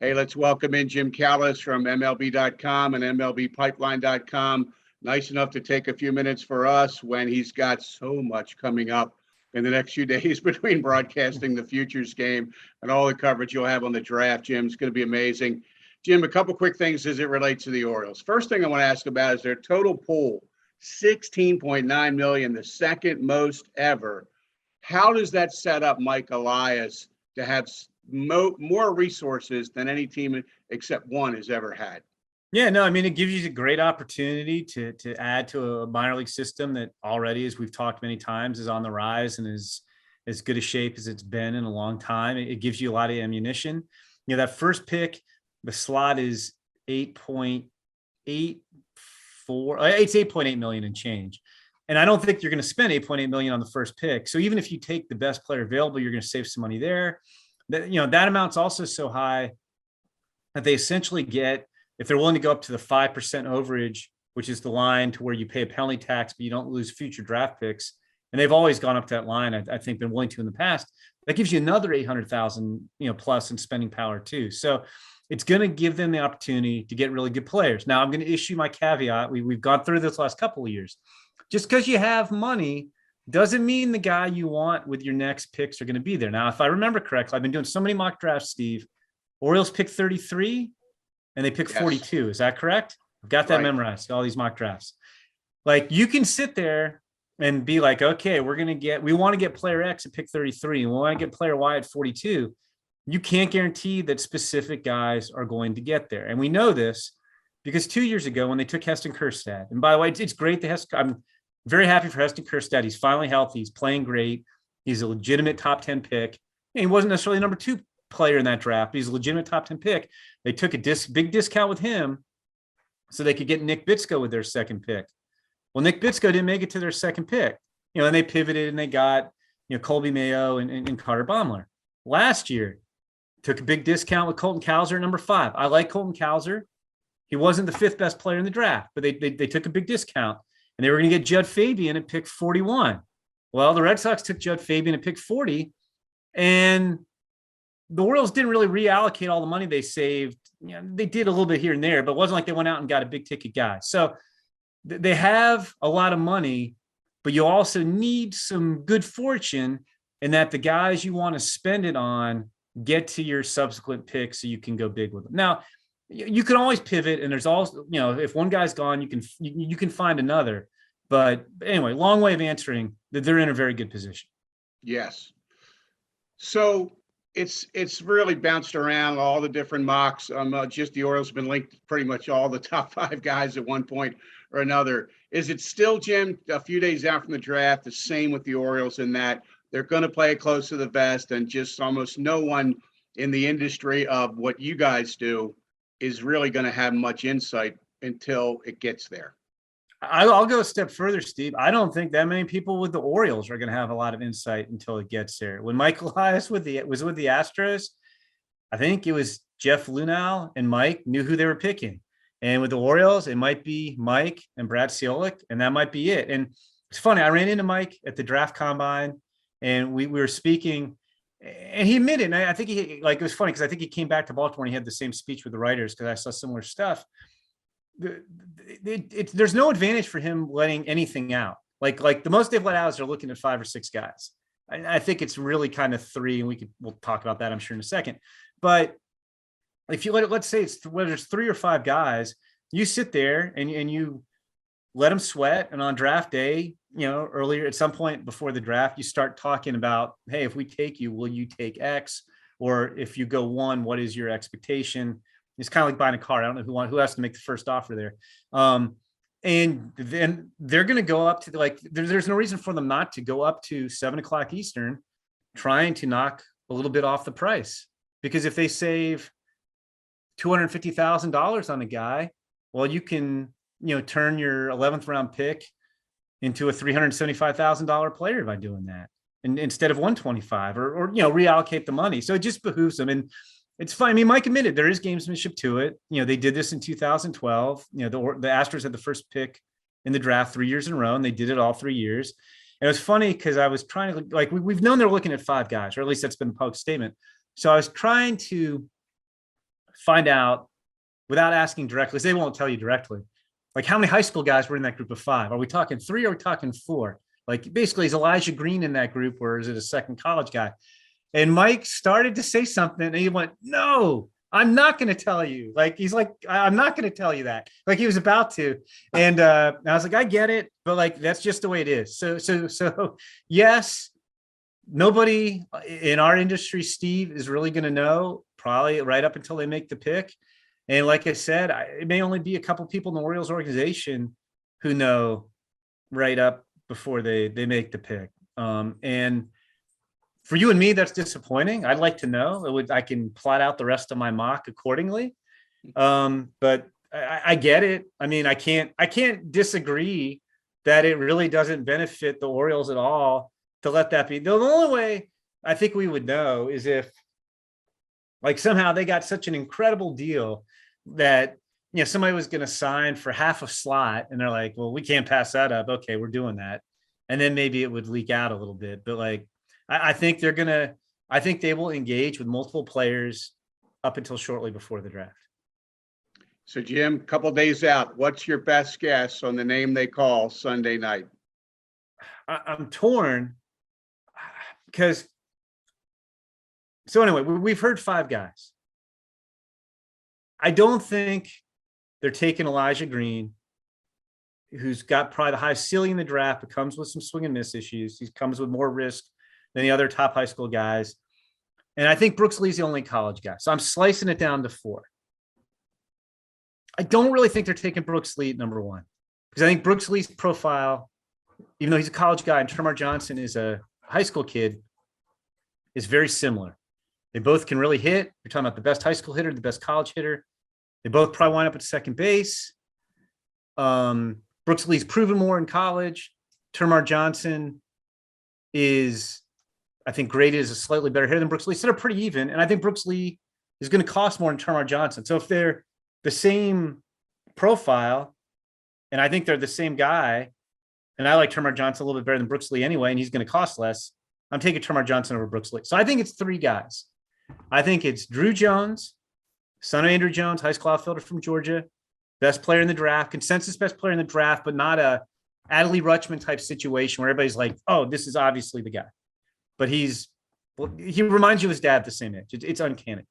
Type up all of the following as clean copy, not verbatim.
Hey, let's welcome in Jim Callis from MLB.com and MLBpipeline.com. Nice enough to take a few minutes for us when he's got so much coming up in the next few days between broadcasting the futures game and all the coverage you'll have on the draft. Jim, it's going to be amazing. Jim, a couple quick things as it relates to the Orioles. First thing I want to ask about is their total pool, $16.9 million, the second most ever. How does that set up Mike Elias to have more resources than any team except one has ever had? Yeah, no, I mean, it gives you a great opportunity to add to a minor league system that already, as we've talked many times, is on the rise and is as good a shape as it's been in a long time. It gives you a lot of ammunition. You know, that first pick, the slot is 8.84. It's 8.8 million and change. And I don't think you're going to spend 8.8 million on the first pick. So even if you take the best player available, you're going to save some money there. That amount's also so high that they essentially get, if they're willing to go up to the 5% overage, which is the line to where you pay a penalty tax, but you don't lose future draft picks. And they've always gone up to that line. I think been willing to in the past. That gives you another 800,000, plus in spending power too. So it's going to give them the opportunity to get really good players. Now I'm going to issue my caveat. We've gone through this last couple of years. Just because you have money doesn't mean the guy you want with your next picks are going to be there. Now, if I remember correctly, I've been doing so many mock drafts, Steve. Orioles pick 33 and they pick 42. Is that correct? I've got that memorized, all these mock drafts. Like, you can sit there and be like, okay, we want to get player X at pick 33 and we want to get player Y at 42. You can't guarantee that specific guys are going to get there. And we know this because 2 years ago when they took Heston Kjerstad, and by the way, it's great that I'm very happy for Heston Kjerstad. He's finally healthy. He's playing great. He's a legitimate top 10 pick. And he wasn't necessarily number 2 player in that draft, but he's a legitimate top 10 pick. They took a big discount with him so they could get Nick Bitsko with their second pick. Well, Nick Bitsko didn't make it to their second pick, and they pivoted and they got, Colby Mayo and Carter Baumler. Last year, took a big discount with Colton Cowser at number 5. I like Colton Cowser. He wasn't the 5th best player in the draft, but they took a big discount. And they were going to get Judd Fabian at pick 41. Well, the Red Sox took Judd Fabian at pick 40, and the Orioles didn't really reallocate all the money they saved. They did a little bit here and there, but it wasn't like they went out and got a big ticket guy. So they have a lot of money, but you also need some good fortune in that the guys you want to spend it on get to your subsequent picks so you can go big with them. Now, you can always pivot, and there's also, if one guy's gone, you can find another. But anyway, long way of answering that they're in a very good position. Yes. So it's really bounced around all the different mocks. Just the Orioles have been linked to pretty much all the top 5 guys at one point or another. Is it still, Jim, a few days out from the draft, the same with the Orioles in that they're going to play it close to the vest, and just almost no one in the industry of what you guys do is really going to have much insight until it gets there? I'll go a step further, Steve. I don't think that many people with the Orioles are going to have a lot of insight until it gets there. When Mike Elias was with the Astros, I think it was Jeff Lunau and Mike knew who they were picking. And with the Orioles, it might be Mike and Brad Ciolek, and that might be it. And it's funny, I ran into Mike at the draft combine, and we were speaking, and he admitted, and I think it was funny because I think he came back to Baltimore and he had the same speech with the writers because I saw similar stuff. There's no advantage for him letting anything out. Like the most they've let out is they're looking at 5 or 6 guys. I think it's really kind of 3, and we'll talk about that, I'm sure, in a second. But if you let's say whether it's 3 or 5 guys, you sit there and you let them sweat, and on draft day, earlier at some point before the draft, you start talking about, hey, if we take you, will you take X? Or if you go 1, what is your expectation? It's kind of like buying a car. I don't know who has to make the first offer there. And then they're going to go up to there's no reason for them not to go up to 7:00 Eastern, trying to knock a little bit off the price. Because if they save $250,000 on a guy, well, you can, turn your 11th round pick into a $375,000 player by doing that, and instead of 125, or reallocate the money. So it just behooves them. And it's fine. I mean, Mike admitted there is gamesmanship to it. They did this in 2012. The Astros had the first pick in the draft 3 years in a row, and they did it all 3 years. And it was funny because I was trying to, we've known they're looking at 5 guys, or at least that's been the public statement. So I was trying to find out without asking directly, because they won't tell you directly, like how many high school guys were in that group of 5? Are we talking 3 or are we talking 4? Like basically, is Elijah Green in that group or is it a second college guy? And Mike started to say something and he went, no, I'm not going to tell you. Like, he's like, I'm not going to tell you that. Like he was about to. And I was like, I get it, but like, that's just the way it is. So yes, nobody in our industry, Steve, is really going to know probably right up until they make the pick. And like I said, it may only be a couple people in the Orioles organization who know right up before they make the pick. And for you and me, that's disappointing. I'd like to know. I can plot out the rest of my mock accordingly. But I get it. I mean, I can't disagree that it really doesn't benefit the Orioles at all to let that be. The only way I think we would know is if, like, somehow they got such an incredible deal that, you know, somebody was going to sign for half a slot and they're like, well, we can't pass that up. Okay, we're doing that. And then maybe it would leak out a little bit. But like, I think they will engage with multiple players up until shortly before the draft. So Jim, a couple days out, what's your best guess on the name they call Sunday night? I'm torn because, so anyway, we've heard 5 guys. I don't think they're taking Elijah Green, who's got probably the highest ceiling in the draft, but comes with some swing and miss issues. He comes with more risk than the other top high school guys. And I think Brooks Lee's the only college guy. So I'm slicing it down to 4. I don't really think they're taking Brooks Lee at number 1 because I think Brooks Lee's profile, even though he's a college guy and Termarr Johnson is a high school kid, is very similar. They both can really hit. You're talking about the best high school hitter, the best college hitter. They both probably wind up at second base. Brooks Lee's proven more in college. Termarr Johnson is, I think, graded as a slightly better hitter than Brooks Lee. So they're pretty even. And I think Brooks Lee is going to cost more than Termarr Johnson. So if they're the same profile, and I think they're the same guy, and I like Termarr Johnson a little bit better than Brooks Lee anyway, and he's going to cost less, I'm taking Termarr Johnson over Brooks Lee. So I think it's 3 guys. I think it's Drew Jones, son of Andrew Jones, high school outfielder from Georgia, best player in the draft, consensus best player in the draft, but not a Adley Rutschman type situation where everybody's like, oh, this is obviously the guy. But he reminds you of his dad at the same age. It's uncanny.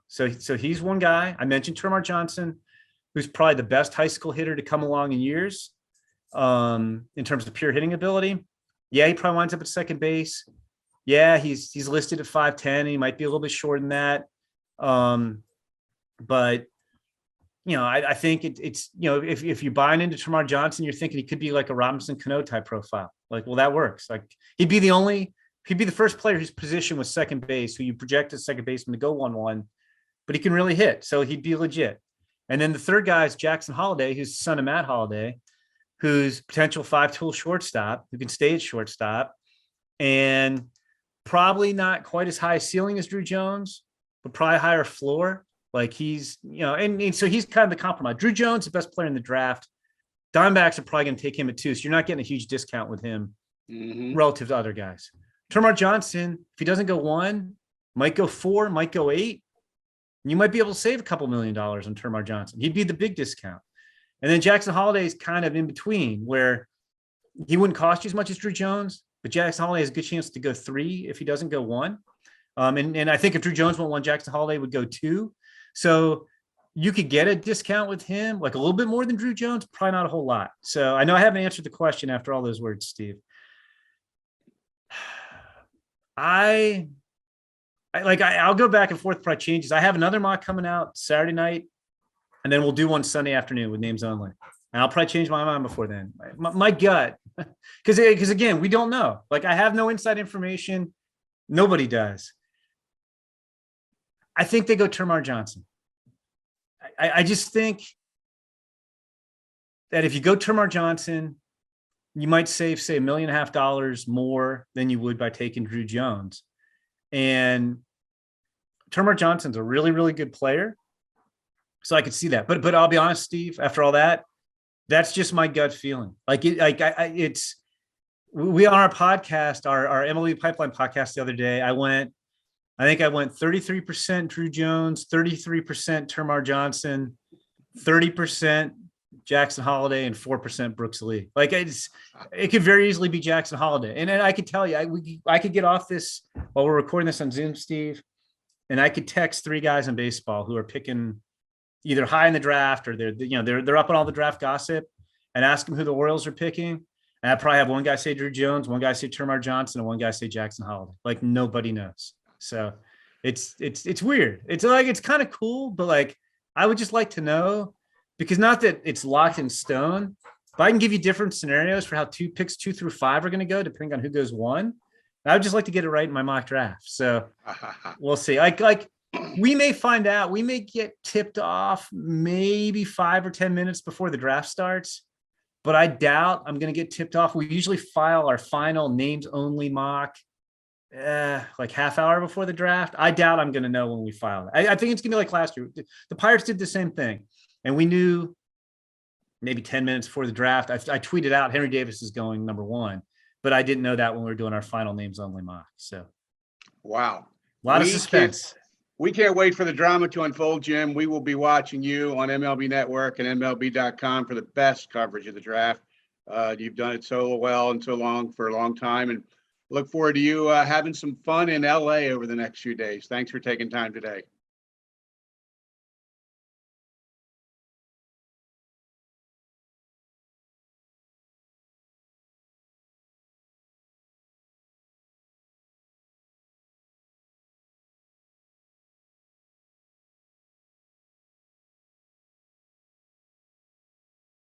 So he's one guy. I mentioned Termarr Johnson, who's probably the best high school hitter to come along in years in terms of pure hitting ability. Yeah, he probably winds up at second base. Yeah, he's listed at 5'10". He might be a little bit shorter than that. But, you know, I think it's, you know, if you're buying into Termarr Johnson, you're thinking he could be like a Robinson Cano type profile. Like, well, that works. Like he'd be the first player whose position was second base, who you project as second baseman to go 1-1, but he can really hit. So he'd be legit. And then the third guy is Jackson Holliday, who's the son of Matt Holliday, who's potential 5-tool shortstop, who can stay at shortstop, and probably not quite as high a ceiling as Drew Jones, but probably higher floor. Like he's, you know, and so he's kind of the compromise. Drew Jones, the best player in the draft. Diamondbacks are probably going to take him at 2, so you're not getting a huge discount with him relative to other guys. Termarr Johnson, if he doesn't go 1, might go 4, might go 8. You might be able to save a couple $1 million on Termarr Johnson. He'd be the big discount. And then Jackson Holliday is kind of in between, where he wouldn't cost you as much as Drew Jones, but Jackson Holliday has a good chance to go 3 if he doesn't go 1. And I think if Drew Jones went 1, Jackson Holliday would go 2. So you could get a discount with him, like a little bit more than Drew Jones, probably not a whole lot. So I know I haven't answered the question after all those words, Steve. I'll go back and forth, probably changes. I have another mock coming out Saturday night, and then we'll do one Sunday afternoon with names only. And I'll probably change my mind before then. My gut, because again, we don't know. Like I have no inside information. Nobody does. I think they go Termarr Johnson. I just think that if you go Termarr Johnson, you might save, say, $1.5 million more than you would by taking Drew Jones. And Termarr Johnson's a really, really good player. So I could see that. But I'll be honest, Steve, after all that, that's just my gut feeling. We on our podcast, our MLB Pipeline podcast the other day, I went, I think I went 33% Drew Jones, 33% Termar Johnson, 30% Jackson Holiday, and 4% Brooks Lee. Like it could very easily be Jackson Holiday. And I could tell you, I could get off this while we're recording this on Zoom, Steve, and I could text 3 guys in baseball who are picking either high in the draft or they're up on all the draft gossip, and ask them who the Orioles are picking. And I probably have one guy say Drew Jones, one guy say Termar Johnson, and one guy say Jackson Holiday. Like nobody knows. So it's weird. It's like, it's kind of cool, but like, I would just like to know, because not that it's locked in stone, but I can give you different scenarios for how picks 2 through 5 are going to go, depending on who goes 1. And I would just like to get it right in my mock draft. So we'll see. Like we may find out, we may get tipped off maybe 5 or 10 minutes before the draft starts, but I doubt I'm going to get tipped off. We usually file our final names only mock like half hour before the draft. I doubt I'm going to know when we file it. I think it's going to be like last year. The Pirates did the same thing, and we knew maybe 10 minutes before the draft. I tweeted out Henry Davis is going number 1, but I didn't know that when we were doing our final names only mock. So, wow, a lot of suspense. We can't wait for the drama to unfold, Jim. We will be watching you on MLB Network and MLB.com for the best coverage of the draft. You've done it so well and so long for a long time, and look forward to you having some fun in LA over the next few days. Thanks for taking time today.